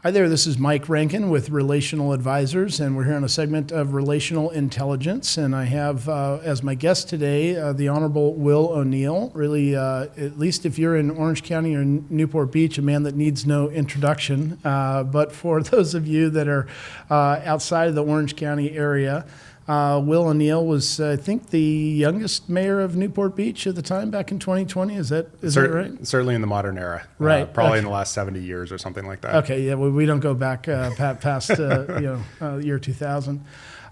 Hi there, this is Mike Rankin with Relational Advisors, and we're here on a segment of Relational Intelligence. And I have as my guest today the Honorable Will O'Neill. Really, at least if you're in Orange County or Newport Beach, a man that needs no introduction. But for those of you that are outside of the Orange County area, Will O'Neill was, I think, the youngest mayor of Newport Beach at the time back in 2020. Is that right? Certainly in the modern era. Right. Probably in the last 70 years or something like that. Okay, yeah, well, we don't go back past year 2000.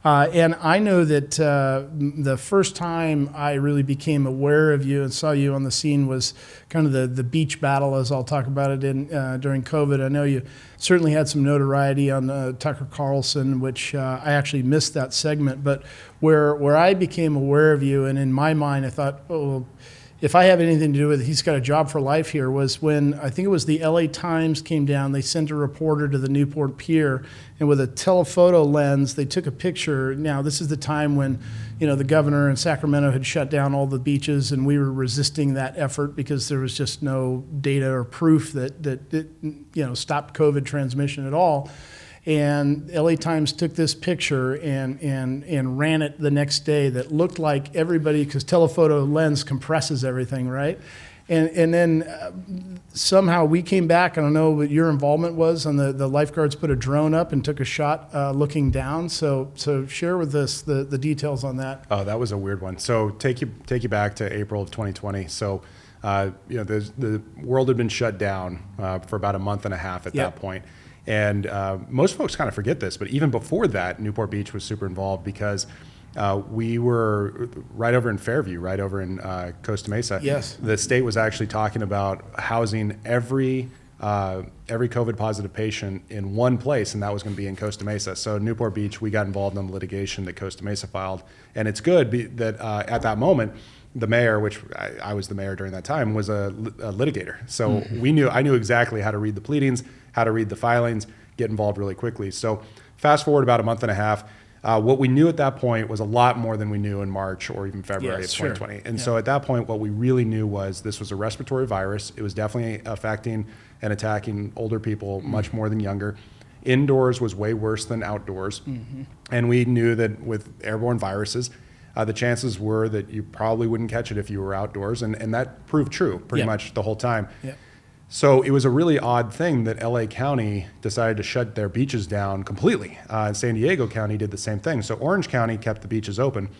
And I know that the first time I really became aware of you and saw you on the scene was kind of the beach battle, as I'll talk about it during COVID. I know you certainly had some notoriety on Tucker Carlson, which I actually missed that segment. But where I became aware of you, and in my mind I thought, oh, if I have anything to do with it, he's got a job for life here, was when I think it was the LA Times came down. They sent a reporter to the Newport Pier, and with a telephoto lens, they took a picture. Now, this is the time when, the governor in Sacramento had shut down all the beaches, and we were resisting that effort because there was just no data or proof that stopped COVID transmission at all. And LA Times took this picture and ran it the next day that looked like everybody, because telephoto lens compresses everything, right? And then somehow we came back. I don't know what your involvement was, and the lifeguards put a drone up and took a shot looking down. So share with us the details on that. Oh, that was a weird one. So take you back to April of 2020. So the world had been shut down for about a month and a half at that point. And most folks kind of forget this, but even before that, Newport Beach was super involved because we were right over in Fairview, right over in Costa Mesa. Yes. The state was actually talking about housing every COVID positive patient in one place, and that was going to be in Costa Mesa. So Newport Beach, we got involved in the litigation that Costa Mesa filed. And it's good that at that moment, the mayor, which I was the mayor during that time, was a litigator. So I knew exactly how to read the pleadings, how to read the filings, get involved really quickly. So fast forward about a month and a half, what we knew at that point was a lot more than we knew in March or even February of 2020. Sure. And so at that point, what we really knew was this was a respiratory virus. It was definitely affecting and attacking older people much more than younger. Indoors was way worse than outdoors. And we knew that with airborne viruses, the chances were that you probably wouldn't catch it if you were outdoors, and that proved true pretty much the whole time. So it was a really odd thing that LA County decided to shut their beaches down completely. San Diego County did the same thing. So Orange County kept the beaches open.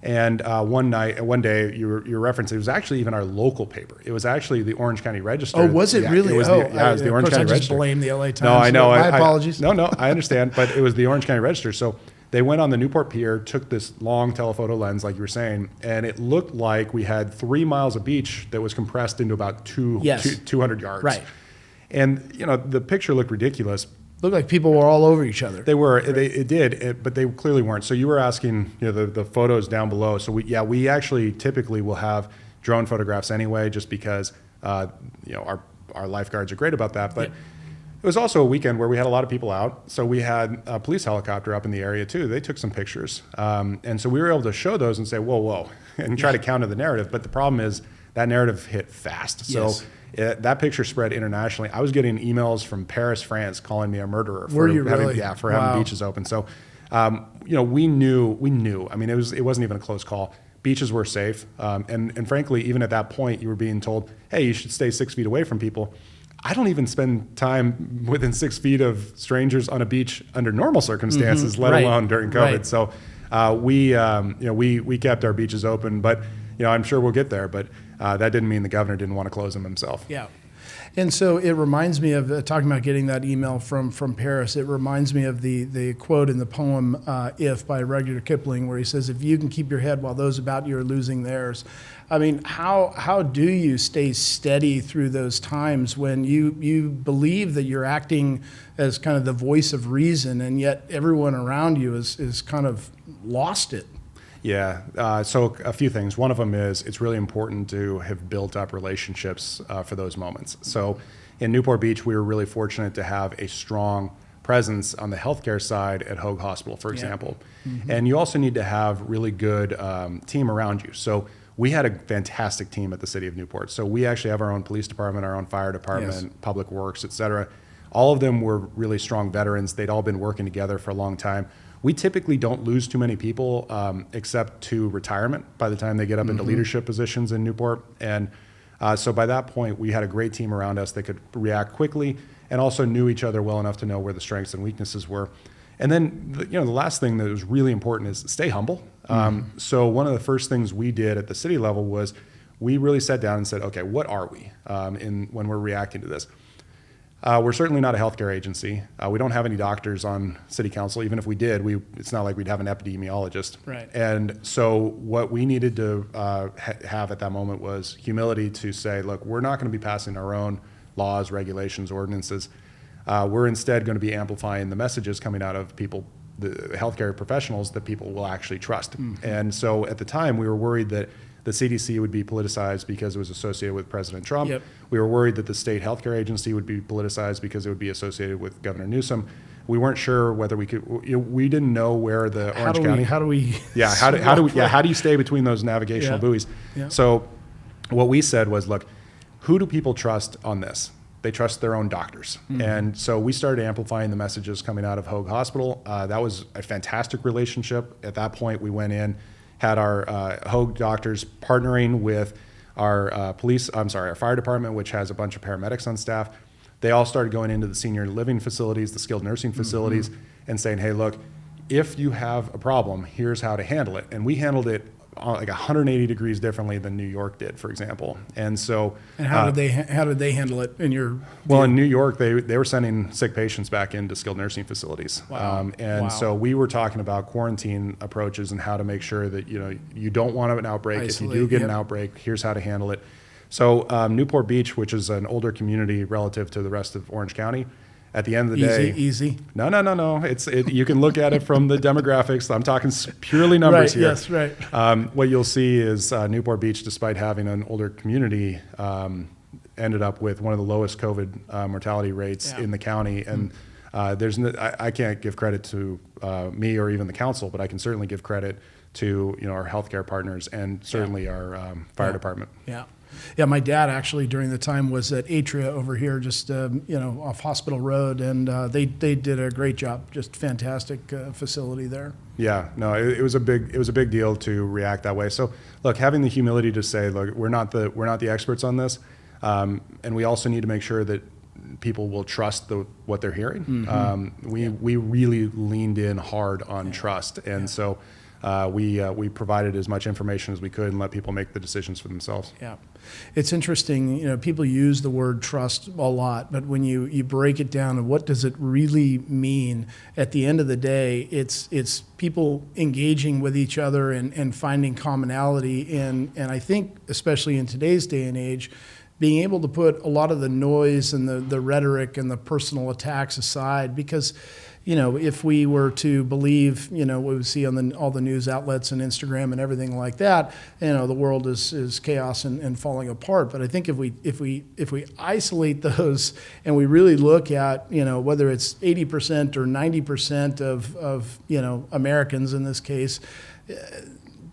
And one day, you're referencing, it was actually even our local paper. It was actually the Orange County Register. Oh, was it really? It was it was the Orange County Register. I just blame the LA Times. No, I know. My apologies. No, I understand. But it was the Orange County Register. So they went on the Newport Pier, took this long telephoto lens, like you were saying, and it looked like we had 3 miles of beach that was compressed into about 200 yards. Right. And, the picture looked ridiculous. Looked like people were all over each other. They were. Right. It did, but they clearly weren't. So you were asking, the photos down below. So we actually typically will have drone photographs anyway, just because, our lifeguards are great about that. But it was also a weekend where we had a lot of people out. So we had a police helicopter up in the area too. They took some pictures. And so we were able to show those and say, whoa, and try to counter the narrative. But the problem is that narrative hit fast. So that picture spread internationally. I was getting emails from Paris, France, calling me a murderer for having beaches open. So, we knew. I mean, it wasn't even a close call. Beaches were safe. And frankly, even at that point, you were being told, hey, you should stay 6 feet away from people. I don't even spend time within 6 feet of strangers on a beach under normal circumstances, let alone during COVID. Right. So we kept our beaches open, but I'm sure we'll get there. But that didn't mean the governor didn't want to close them himself. Yeah. And so it reminds me of, talking about getting that email from Paris, it reminds me of the quote in the poem If by Rudyard Kipling, where he says, if you can keep your head while those about you are losing theirs. I mean, how do you stay steady through those times when you believe that you're acting as kind of the voice of reason, and yet everyone around you is kind of lost it? Yeah, so a few things. One of them is it's really important to have built up relationships for those moments. So in Newport Beach, we were really fortunate to have a strong presence on the healthcare side at Hoag Hospital, for example. And you also need to have really good team around you. So we had a fantastic team at the city of Newport. So we actually have our own police department, our own fire department, public works, et cetera. All of them were really strong veterans. They'd all been working together for a long time. We typically don't lose too many people except to retirement by the time they get up into leadership positions in Newport. And so by that point, we had a great team around us that could react quickly and also knew each other well enough to know where the strengths and weaknesses were. And then, the last thing that was really important is stay humble. So one of the first things we did at the city level was we really sat down and said, okay, what are we when we're reacting to this? We're certainly not a healthcare agency. We don't have any doctors on city council. Even if we did, it's not like we'd have an epidemiologist. Right. And so what we needed to have at that moment was humility to say, look, we're not going to be passing our own laws, regulations, ordinances. We're instead going to be amplifying the messages coming out of people, the healthcare professionals that people will actually trust. And so at the time, we were worried that the CDC would be politicized because it was associated with President Trump. Yep. We were worried that the state healthcare agency would be politicized because it would be associated with Governor Newsom. We weren't sure whether we could. We didn't know where the Orange County. How do we? How do you stay between those navigational buoys? Yeah. So, what we said was, look, who do people trust on this? They trust their own doctors. And so we started amplifying the messages coming out of Hoag Hospital. That was a fantastic relationship. At that point, we went in, had our Hoag doctors partnering with our our fire department, which has a bunch of paramedics on staff. They all started going into the senior living facilities, the skilled nursing facilities, and saying, hey, look, if you have a problem, here's how to handle it. And we handled it like 180 degrees differently than New York did, for example. And so, And how did they handle it in your? well, in New York, they were sending sick patients back into skilled nursing facilities. Wow. So we were talking about quarantine approaches and how to make sure that you don't want an outbreak. If you do get an outbreak, here's how to handle it. So Newport Beach, which is an older community relative to the rest of Orange County, at the end of the day, easy. No. You can look at it from the demographics. I'm talking purely numbers here. Yes, right. What you'll see is Newport Beach, despite having an older community, ended up with one of the lowest COVID mortality rates in the county. And I can't give credit to me or even the council, but I can certainly give credit to our healthcare partners and certainly our fire department. Yeah, my dad actually during the time was at Atria over here, just off Hospital Road, and they did a great job. Just fantastic facility there. Yeah, no, it was a big deal to react that way. So look, having the humility to say, look, we're not the experts on this, and we also need to make sure that people will trust what they're hearing. We really leaned in hard on trust, and so. We provided as much information as we could and let people make the decisions for themselves. Yeah, it's interesting. People use the word trust a lot, but when you break it down and what does it really mean? At the end of the day, it's people engaging with each other and finding commonality. And I think, especially in today's day and age, being able to put a lot of the noise and the rhetoric and the personal attacks aside, because if we were to believe, what we see on all the news outlets and Instagram and everything like that, the world is chaos and falling apart. But I think if we isolate those and we really look at, whether it's 80% or 90% of Americans in this case,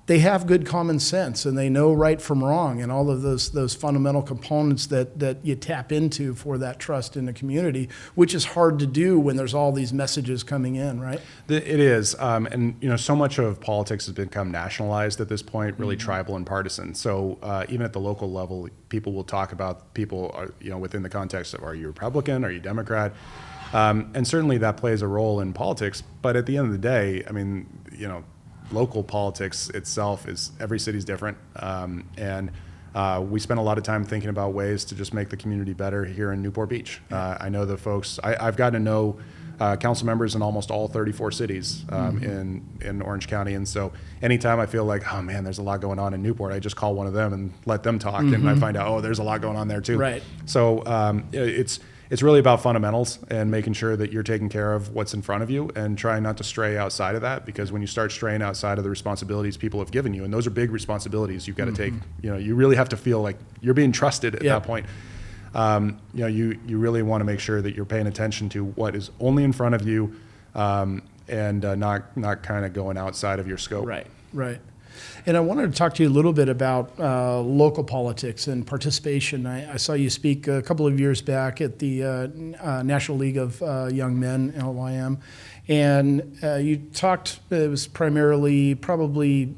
they have good common sense and they know right from wrong and all of those fundamental components that you tap into for that trust in the community, which is hard to do when there's all these messages coming in, right? It is, and so much of politics has become nationalized at this point, really tribal and partisan. So even at the local level, people will talk about people, within the context of, are you Republican, are you Democrat? And certainly that plays a role in politics. But at the end of the day, local politics itself is every city's different, and we spend a lot of time thinking about ways to just make the community better here in Newport Beach. I know the folks. I've gotten to know council members in almost all 34 cities in Orange County, and so anytime I feel like, oh man, there's a lot going on in Newport, I just call one of them and let them talk, and I find out, oh, there's a lot going on there too. Right. So it's really about fundamentals and making sure that you're taking care of what's in front of you and trying not to stray outside of that, because when you start straying outside of the responsibilities people have given you, and those are big responsibilities you've got to take, you really have to feel like you're being trusted at that point. You really want to make sure that you're paying attention to what is only in front of you, and not kind of going outside of your scope. Right. And I wanted to talk to you a little bit about local politics and participation. I saw you speak a couple of years back at the National League of Young Men, LYM, and you talked, it was primarily probably,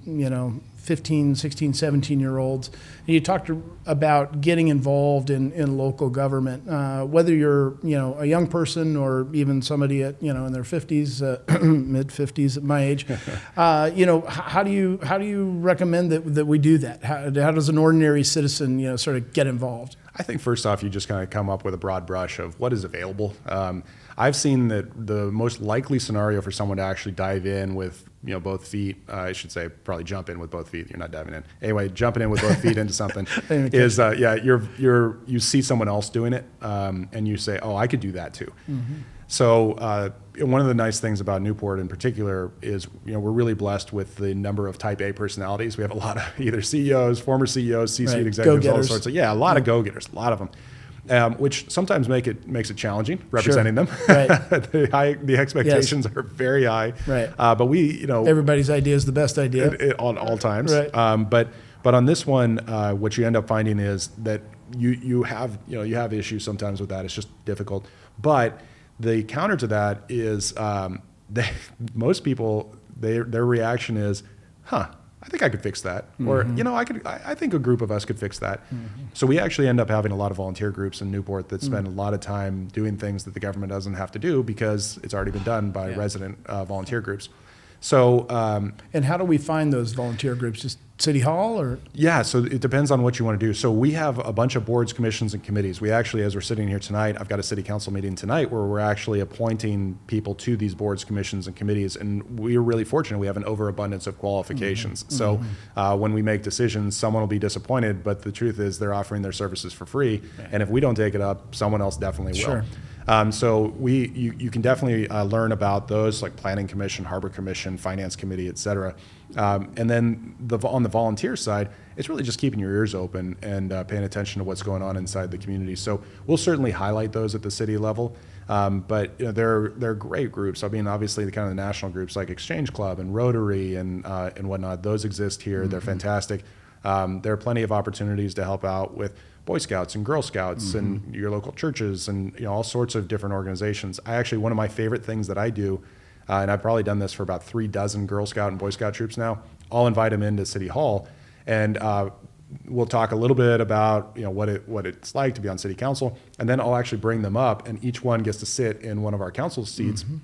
15, 16, 17-year-olds. And you talked about getting involved in local government, whether you're, a young person or even somebody at, in their 50s, mid 50s at my age. How do you recommend that we do that? How does an ordinary citizen, sort of get involved? I think first off, you just kind of come up with a broad brush of what is available. I've seen that the most likely scenario for someone to actually dive in with both feet, I should say probably jump in with both feet. You're not diving in. Anyway, jumping in with both feet into something is you see someone else doing it and you say, oh, I could do that too. Mm-hmm. So one of the nice things about Newport in particular is we're really blessed with the number of Type A personalities. We have a lot of either CEOs, former CEOs, C-suite executives, all sorts of a lot of go-getters, a lot of them. Which sometimes makes it challenging representing them. Right. the expectations are very high. Right. But everybody's idea is the best idea on all times. Right. But on this one, what you end up finding is that you have issues sometimes with that. It's just difficult. But the counter to that is most people their reaction is, I think I could fix that. Mm-hmm. Or, I think a group of us could fix that. Mm-hmm. So we actually end up having a lot of volunteer groups in Newport that spend a lot of time doing things that the government doesn't have to do because it's already been done by resident volunteer groups. So, and how do we find those volunteer groups? Just City Hall or? Yeah, so it depends on what you want to do. So we have a bunch of boards, commissions, and committees. We actually, as we're sitting here tonight, I've got a city council meeting tonight where we're actually appointing people to these boards, commissions, and committees. And we are really fortunate. We have an overabundance of qualifications. Mm-hmm. So when we make decisions, someone will be disappointed, but the truth is they're offering their services for free. Right. And if we don't take it up, someone else definitely will. Sure. So you can definitely learn about those like Planning Commission, Harbor Commission, Finance Committee, et cetera. And then on the volunteer side, it's really just keeping your ears open and paying attention to what's going on inside the community. So we'll certainly highlight those at the city level. But they're great groups. I mean, obviously the kind of the national groups like Exchange Club and Rotary and whatnot, those exist here. Mm-hmm. They're fantastic. There are plenty of opportunities to help out with Boy Scouts and Girl Scouts mm-hmm. and your local churches and all sorts of different organizations. One of my favorite things that I do, and I've probably done this for about 36 Girl Scout and Boy Scout troops now, I'll invite them into City Hall and we'll talk a little bit about what it's like to be on City Council, and then I'll actually bring them up and each one gets to sit in one of our council seats mm-hmm.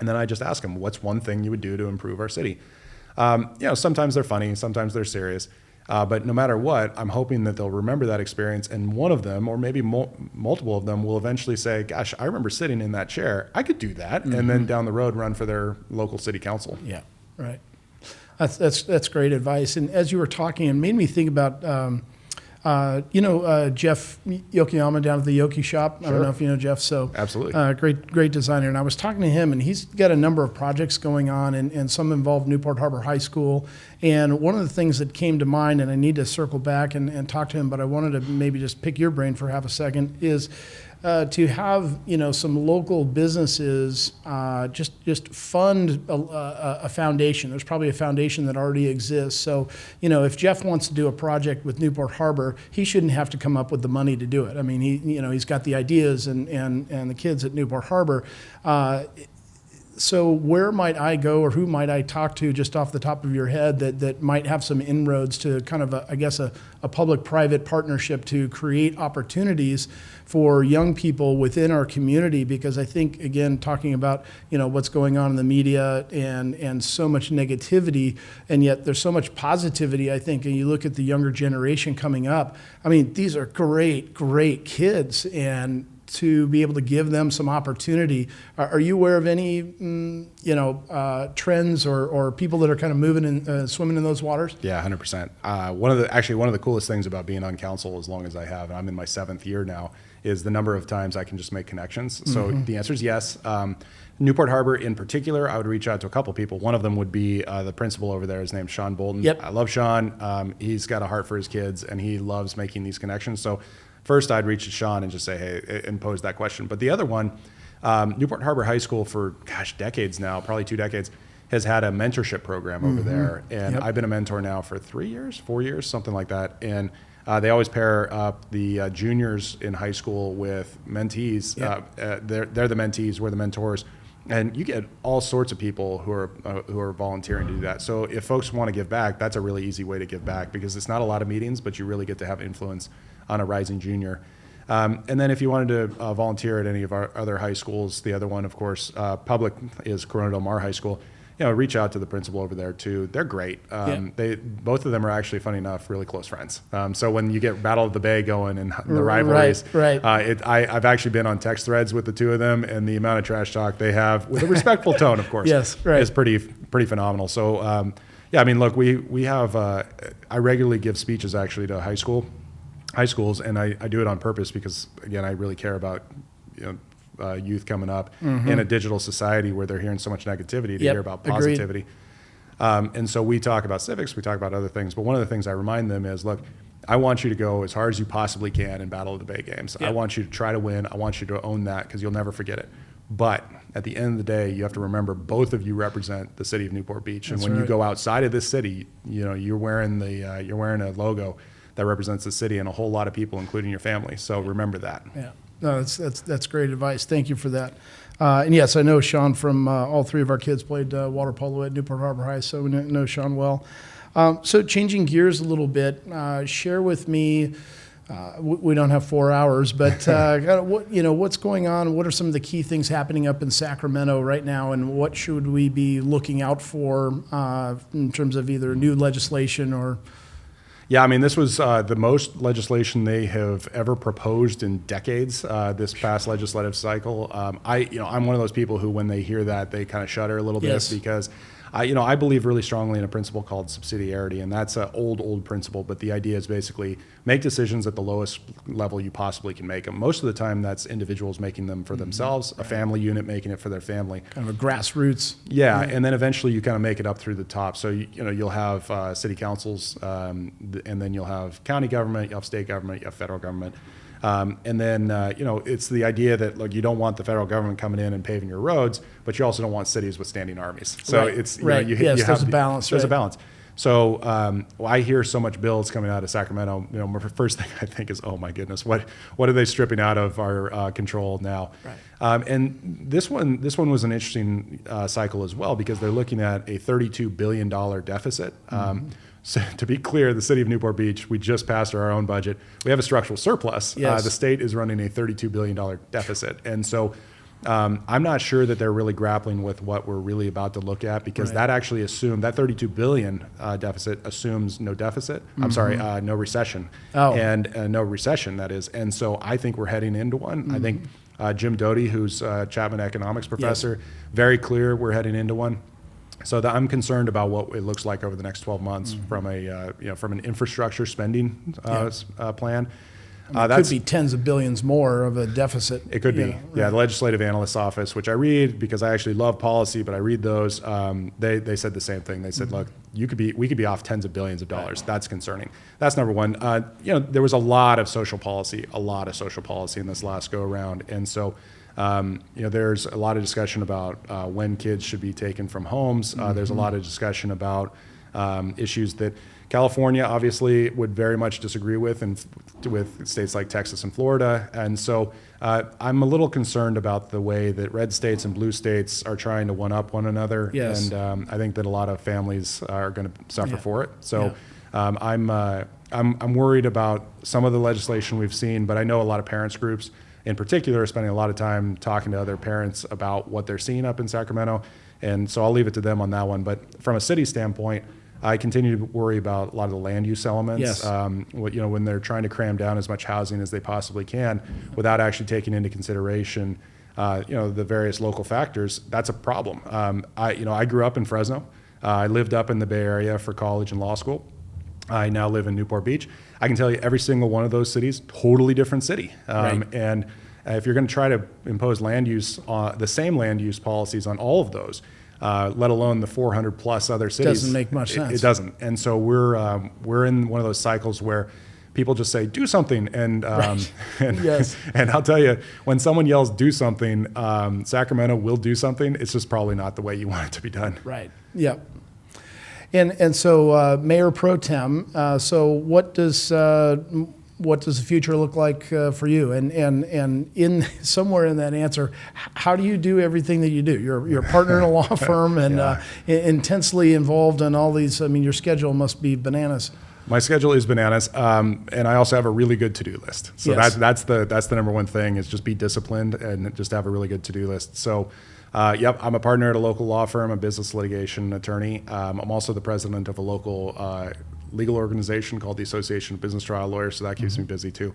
and then I just ask them, what's one thing you would do to improve our city? Sometimes they're funny, sometimes they're serious. But no matter what, I'm hoping that they'll remember that experience, and one of them, or maybe multiple of them, will eventually say, gosh, I remember sitting in that chair. I could do that. Mm-hmm. And then down the road, run for their local city council. Yeah, right. That's great advice. And as you were talking, it made me think about, Jeff Yokoyama down at the Yoki shop. Sure. I don't know if you know Jeff. So absolutely. Great designer. And I was talking to him, and he's got a number of projects going on, and some involve Newport Harbor High School. And one of the things that came to mind, and I need to circle back and talk to him, but I wanted to maybe just pick your brain for half a second, is to have some local businesses just fund a foundation. There's probably a foundation that already exists. So if Jeff wants to do a project with Newport Harbor, he shouldn't have to come up with the money to do it. I mean, he's got the ideas and the kids at Newport Harbor. So where might I go, or who might I talk to just off the top of your head that might have some inroads to kind of a public-private partnership to create opportunities for young people within our community? Because I think, again, talking about what's going on in the media and so much negativity, and yet there's so much positivity, I think, and you look at the younger generation coming up. I mean, these are great kids, and to be able to give them some opportunity. Are you aware of any, trends or people that are kind of moving and swimming in those waters? Yeah, 100%. One of the coolest things about being on council as long as I have, and I'm in my 7th year now, is the number of times I can just make connections. So mm-hmm. the answer is yes. Newport Harbor in particular, I would reach out to a couple people. One of them would be the principal over there. His name's Sean Bolton. Yep. I love Sean. He's got a heart for his kids, and he loves making these connections. So first, I'd reach to Sean and just say, hey, and pose that question. But the other one, Newport Harbor High School for, decades now, probably 2 decades, has had a mentorship program over there. And Yep. I've been a mentor now for 3 years, 4 years, something like that. And they always pair up the juniors in high school with mentees. Yep. They're the mentees, we're the mentors. And you get all sorts of people who are volunteering to do that. So if folks want to give back, that's a really easy way to give back, because it's not a lot of meetings, but you really get to have influence on a rising junior. And then if you wanted to volunteer at any of our other high schools, the other one, of course, public is Corona Del Mar High School. Reach out to the principal over there too. They're great. Both of them are actually, funny enough, really close friends. So when you get Battle of the Bay going and the rivalries, I've actually been on text threads with the two of them, and the amount of trash talk they have, with a respectful tone, of course, is pretty phenomenal. So look, we have. I regularly give speeches actually to high schools, and I do it on purpose because, again, I really care about youth coming up in a digital society where they're hearing so much negativity to hear about positivity. And so we talk about civics, we talk about other things, but one of the things I remind them is, look, I want you to go as hard as you possibly can in Battle of the Bay games. I want you to try to win. I want you to own that, because you'll never forget it. But at the end of the day, you have to remember both of you represent the city of Newport Beach. And when you go outside of this city, you're wearing a logo that represents the city and a whole lot of people, including your family. So remember that. Yeah. No, that's great advice. Thank you for that. And yes, I know Sean from all three of our kids played water polo at Newport Harbor High, so we know Sean well. So changing gears a little bit, share with me. We don't have 4 hours, but what's going on? What are some of the key things happening up in Sacramento right now, and what should we be looking out for in terms of either new legislation or? Yeah, I mean, this was the most legislation they have ever proposed in decades, this past legislative cycle. I'm one of those people who, when they hear that, they kind of shudder a little bit, because I believe really strongly in a principle called subsidiarity, and that's an old principle, but the idea is basically make decisions at the lowest level you possibly can make them. Most of the time, that's individuals making them for themselves, a family unit making it for their family. Kind of a grassroots. Yeah, and then eventually you kind of make it up through the top. So you'll have city councils, and then you'll have county government, you'll have state government, you have federal government. And then, it's the idea that, look, you don't want the federal government coming in and paving your roads, but you also don't want cities with standing armies. So there's a balance. There's a balance. So I hear so much bills coming out of Sacramento. My first thing I think is, oh my goodness, what are they stripping out of our control now? Right. And this one was an interesting cycle as well, because they're looking at a $32 billion deficit. So to be clear, the city of Newport Beach, we just passed our own budget. We have a structural surplus. Yes. The state is running a $32 billion deficit. And so I'm not sure that they're really grappling with what we're really about to look at, because that actually assumed that $32 billion deficit assumes no deficit. I'm sorry, no recession. And no recession, that is. And so I think we're heading into one. I think Jim Doty, who's a Chapman economics professor, very clear we're heading into one. So I'm concerned about what it looks like over the next 12 months from an infrastructure spending plan. That could be tens of billions more of a deficit. It could be. Yeah, the Legislative Analyst's Office, which I read because I actually love policy, but I read those. They said the same thing. They said, look, we could be off tens of billions of dollars. That's concerning. That's number one. There was a lot of social policy in this last go around, and so. There's a lot of discussion about when kids should be taken from homes. There's a lot of discussion about issues that California obviously would very much disagree with, and with states like Texas and Florida. And so I'm a little concerned about the way that red states and blue states are trying to one-up one another. Yes. And I think that a lot of families are going to suffer for it. So I'm worried about some of the legislation we've seen, but I know a lot of parents groups in particular are spending a lot of time talking to other parents about what they're seeing up in Sacramento. And so I'll leave it to them on that one. But from a city standpoint, I continue to worry about a lot of the land use elements. Yes. When they're trying to cram down as much housing as they possibly can without actually taking into consideration, the various local factors, that's a problem. I grew up in Fresno. I lived up in the Bay Area for college and law school. I now live in Newport Beach. I can tell you every single one of those cities, totally different city. And if you're going to try to impose the same land use policies on all of those, let alone the 400 plus other cities, doesn't make much sense. It doesn't. And so we're in one of those cycles where people just say, do something. And, and, Yes. and I'll tell you, when someone yells, do something, Sacramento will do something. It's just probably not the way you want it to be done. Right. Yep. And so Mayor Pro Tem, so what does the future look like for you? And in somewhere in that answer, how do you do everything that you do? You're a partner in a law firm and intensely involved in all these. I mean, your schedule must be bananas. My schedule is bananas, and I also have a really good to-do list. So Yes. that's the number one thing, is just be disciplined and just have a really good to-do list. So, yep, I'm a partner at a local law firm, a business litigation attorney. I'm also the president of a local legal organization called the Association of Business Trial Lawyers, so that keeps me busy too.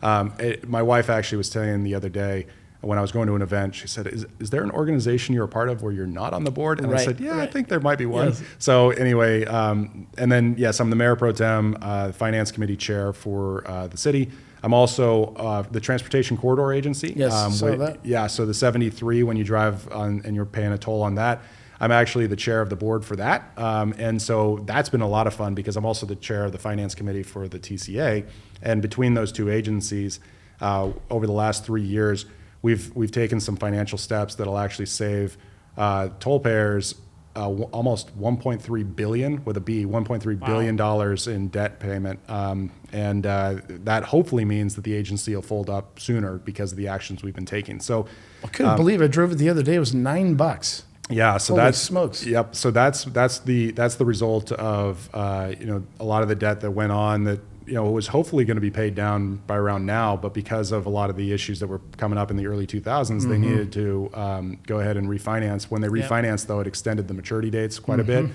My wife actually was saying the other day, when I was going to an event, she said, is there an organization you're a part of where you're not on the board? And I said, yeah, I think there might be one. Yes. So anyway, and then, yes, I'm the Mayor Pro Tem, Finance Committee Chair for the city. I'm also the Transportation Corridor Agency. Yes, saw that. Yeah, so the 73, when you drive on and you're paying a toll on that, I'm actually the chair of the board for that. And so that's been a lot of fun, because I'm also the chair of the Finance Committee for the TCA. And between those two agencies, over the last 3 years, we've taken some financial steps that'll actually save toll payers almost 1.3 billion with a B, 1.3 billion dollars in debt payment, and that hopefully means that the agency will fold up sooner because of the actions we've been taking. So I couldn't believe I drove it the other day. It was $9. Yeah, so Holy that's smokes. Yep. So that's the result of a lot of the debt that went on that was hopefully going to be paid down by around now, but because of a lot of the issues that were coming up in the early 2000s, they needed to go ahead and refinance. When they refinanced, though, it extended the maturity dates quite a bit.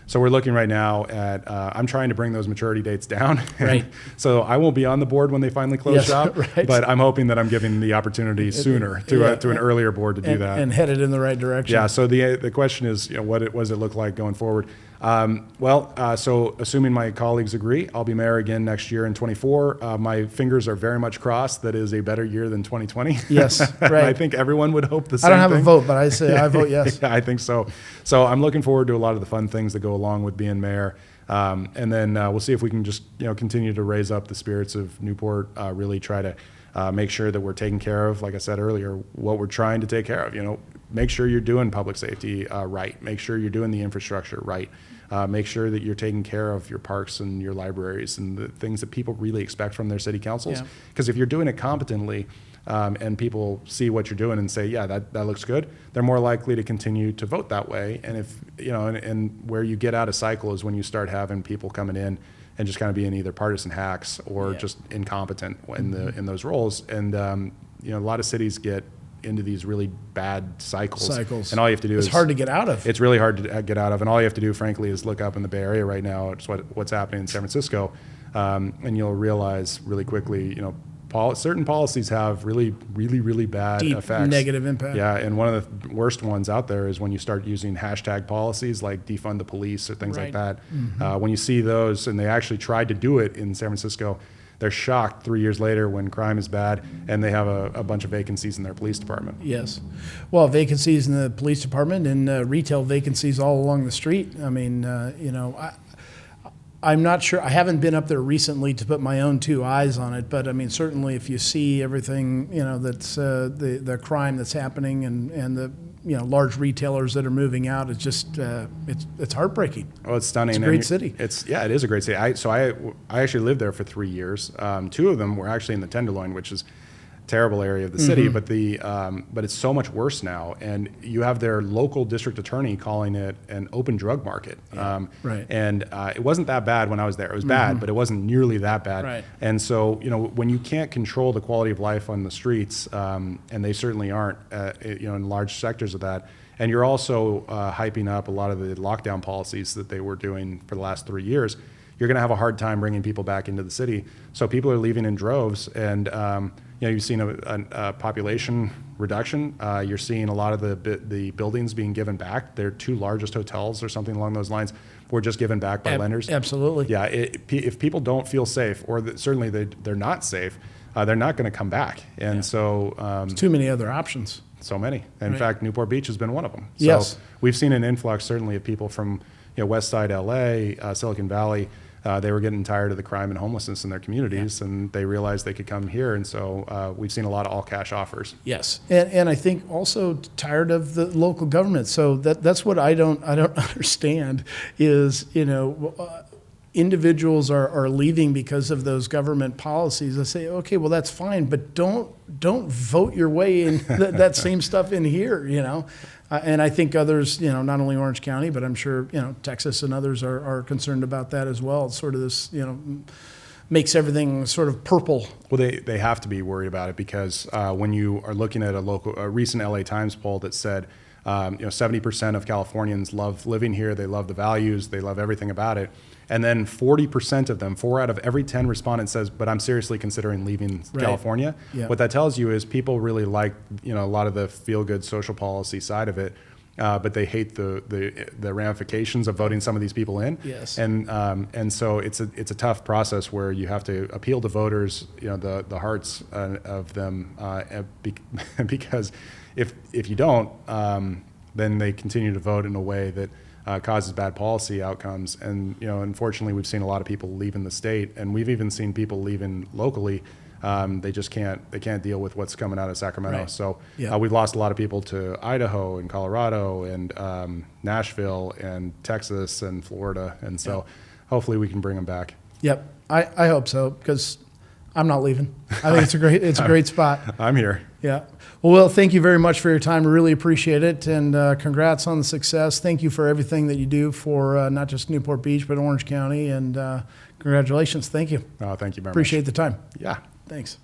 So we're looking right now at, I'm trying to bring those maturity dates down. Right. So I won't be on the board when they finally close shop, right. but I'm hoping that I'm giving the opportunity sooner to an earlier board to do that. And headed in the right direction. Yeah, so the question is, what does it look like going forward? So assuming my colleagues agree, I'll be mayor again next year in 24. My fingers are very much crossed that is a better year than 2020. Yes, right. I think everyone would hope the same I don't have thing. a vote, but I say I vote yes. Yeah, I think so. So I'm looking forward to a lot of the fun things that go along with being mayor. And then we'll see if we can just continue to raise up the spirits of Newport, really try to make sure that we're taking care of, like I said earlier, what we're trying to take care of. Make sure you're doing public safety right. Make sure you're doing the infrastructure right. Make sure that you're taking care of your parks and your libraries and the things that people really expect from their city councils. Because if you're doing it competently and people see what you're doing and say, yeah, that looks good, they're more likely to continue to vote that way. And if and where you get out of cycle is when you start having people coming in and just kind of being either partisan hacks or just incompetent in those roles. And a lot of cities get into these really bad cycles. And all you have to do it's hard to get out of. It's really hard to get out of. And all you have to do, frankly, is look up in the Bay Area right now. It's what's happening in San Francisco. And you'll realize really quickly, certain policies have really, really, really bad Deep effects. Negative impact. Yeah, and one of the worst ones out there is when you start using hashtag policies like defund the police or things like that. When you see those, and they actually tried to do it in San Francisco, they're shocked 3 years later when crime is bad and they have a bunch of vacancies in their police department. Yes. Well, vacancies in the police department and retail vacancies all along the street. I mean, I'm not sure. I haven't been up there recently to put my own two eyes on it, but I mean, certainly if you see everything, that's the crime that's happening and the large retailers that are moving out, it's just it's heartbreaking. Oh, it's stunning. It's a great city. It is a great city. I actually lived there for 3 years. 2 of them were actually in the Tenderloin, which is a terrible area of the city, but it's so much worse now. And you have their local district attorney calling it an open drug market. Right. And it wasn't that bad when I was there. It was bad, but it wasn't nearly that bad. Right. And so, when you can't control the quality of life on the streets, and they certainly aren't, in large sectors of that, and you're also hyping up a lot of the lockdown policies that they were doing for the last 3 years, you're going to have a hard time bringing people back into the city. So people are leaving in droves, and you've seen a population reduction. You're seeing a lot of the buildings being given back. Their 2 largest hotels or something along those lines were just given back by lenders. Absolutely. Yeah, if people don't feel safe, or certainly they're not safe, they're not going to come back. And so There's too many other options. So many. In fact, Newport Beach has been one of them. Yes. So we've seen an influx certainly of people from West Side LA, Silicon Valley, they were getting tired of the crime and homelessness in their communities, and they realized they could come here. And so we've seen a lot of all cash offers. Yes, and I think also tired of the local government. So that's what I don't understand is, individuals are leaving because of those government policies. I say, okay, well that's fine, but don't vote your way in that same stuff in here, And I think others, not only Orange County, but I'm sure Texas and others are concerned about that as well. It's sort of this, makes everything sort of purple. Well, they have to be worried about it because when you are looking at a recent LA Times poll that said 70% of Californians love living here, they love the values, they love everything about it. And then 40% of them, 4 out of every 10 respondents says, but I'm seriously considering leaving California. Yeah. What that tells you is people really like, a lot of the feel-good social policy side of it, but they hate the ramifications of voting some of these people in. Yes. And so it's a tough process where you have to appeal to voters, the hearts of them, because if you don't, then they continue to vote in a way that causes bad policy outcomes. And unfortunately, we've seen a lot of people leaving the state, and we've even seen people leaving locally. They just can't deal with what's coming out of Sacramento. Right. So Yeah. we've lost a lot of people to Idaho and Colorado and Nashville and Texas and Florida. And so hopefully we can bring them back. Yep, I hope so, because I'm not leaving. I think it's a great spot. I'm here. Yeah. Well, Will, thank you very much for your time. I really appreciate it, and congrats on the success. Thank you for everything that you do for not just Newport Beach, but Orange County, and congratulations. Thank you. Thank you very much. Appreciate the time. Yeah. Thanks.